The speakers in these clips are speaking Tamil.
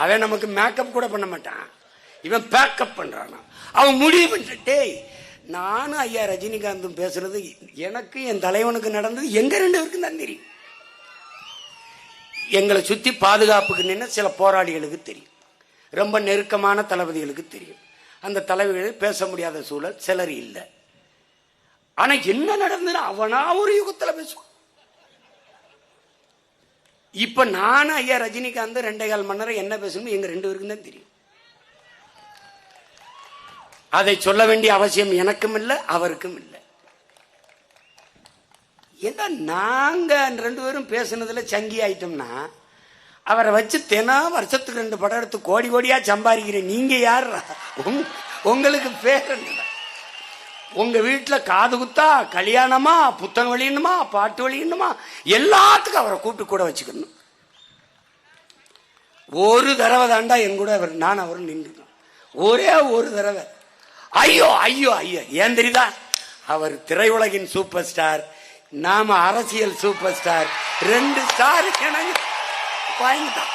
அவன் நமக்கு மேக்கப் கூட பண்ண மாட்டான், இவன் பேக்கப் பண்றான். அவன் முடிவு பண்ணிட்டே, நானும் ஐயா ரஜினிகாந்தும் பேசுறது எனக்கு என் தலைவனுக்கு நடந்தது எங்க 2 பேருக்கும் தான் தெரியும். எங்களை சுத்தி பாதுகாப்புக்கு நின்று சில போராளிகளுக்கு தெரியும், ரொம்ப நெருக்கமான தளபதிகளுக்கு தெரியும். அந்த தலைவர்கள் பேச முடியாத சூழல் சிலர் இல்லை. ஆனா என்ன நடந்தது அவனா ஒரு யுகத்துல பேசுவான். இப்ப நானும் ஐயா ரஜினிகாந்த் 2.25 மணி நேரம் என்ன பேசணும் எங்க 2 பேருக்கும் தான் தெரியும். அதை சொல்ல வேண்டிய அவசியம் எனக்கும் இல்லை, அவருக்கும் இல்லை. ஏன்னா நாங்க 2 பேரும் பேசுனதுல சங்கி ஆயிட்டோம்னா, அவரை வச்சு தினம் வருஷத்துக்கு 2 படம் எடுத்து கோடி கோடியா சம்பாதிக்கிறேன். நீங்க யார்? உங்களுக்கு பேர் என்ன? உங்க வீட்டுல காது குத்தா, கல்யாணமா, புத்தகம் வெளியணுமா, பாட்டு வெளியணுமா, எல்லாத்துக்கும் அவரை கூப்பிட்டு கூட வச்சுக்கணும். ஒரு தடவை தாண்டா என் கூட நான் அவரும் நின்றுக்கணும், ஒரே ஒரு தடவை. ஐயோ ஐயோ ஐயோ, ஏன் தெரியுதா? அவர் திரையுலகின் சூப்பர் ஸ்டார், நாம அரசியல் சூப்பர் ஸ்டார். 2 ஸ்டார் வாங்கிட்டான்.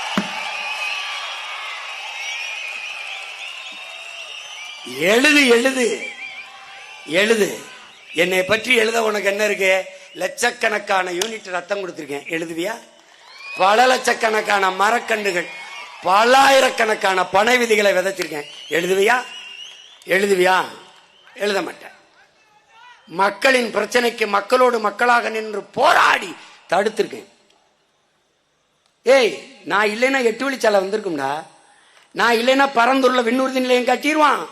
எழுது எழுது எழுது, என்னை பற்றி எழுத உனக்கு என்ன இருக்கு? லட்சக்கணக்கான யூனிட் ரத்தம் கொடுத்திருக்கேன், எழுதுவியா? பல லட்சக்கணக்கான மரக்கன்றுகள், பல ஆயிரக்கணக்கான பனை விதிகளை விதைச்சிருக்கேன், எழுதுவியா? எழுதுவியா? எழுத மாட்டேன். மக்களின் பிரச்சனைக்கு மக்களோடு மக்களாக நின்று போராடி தடுத்திருக்கேன். ஏய், நான் இல்லைன்னா 8 வழிச்சாலை வந்திருக்கும்டா. நான் இல்லைன்னா பரந்தூர்ல விண்ணூர்தி நிலையம் கட்டிடுவான்.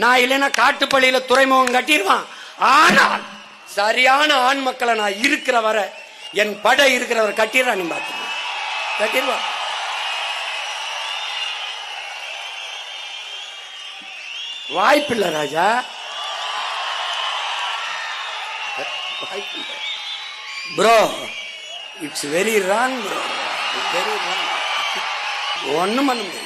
நான் இல்லைன்னா காட்டுப்பள்ளியில துறைமுகம் கட்டிடுவான். ஆனால் சரியான ஆண் மக்களை நான் இருக்கிற வர, என் படை இருக்கிறவர் கட்டிடுறான். நீ பார்த்து கட்டிடுவான். வாய்ப்பில்லை ராஜா, வாய்ப்பில்லை bro. It's very wrong bro, very wrong. ஒன்னும் பண்ண முடியாது.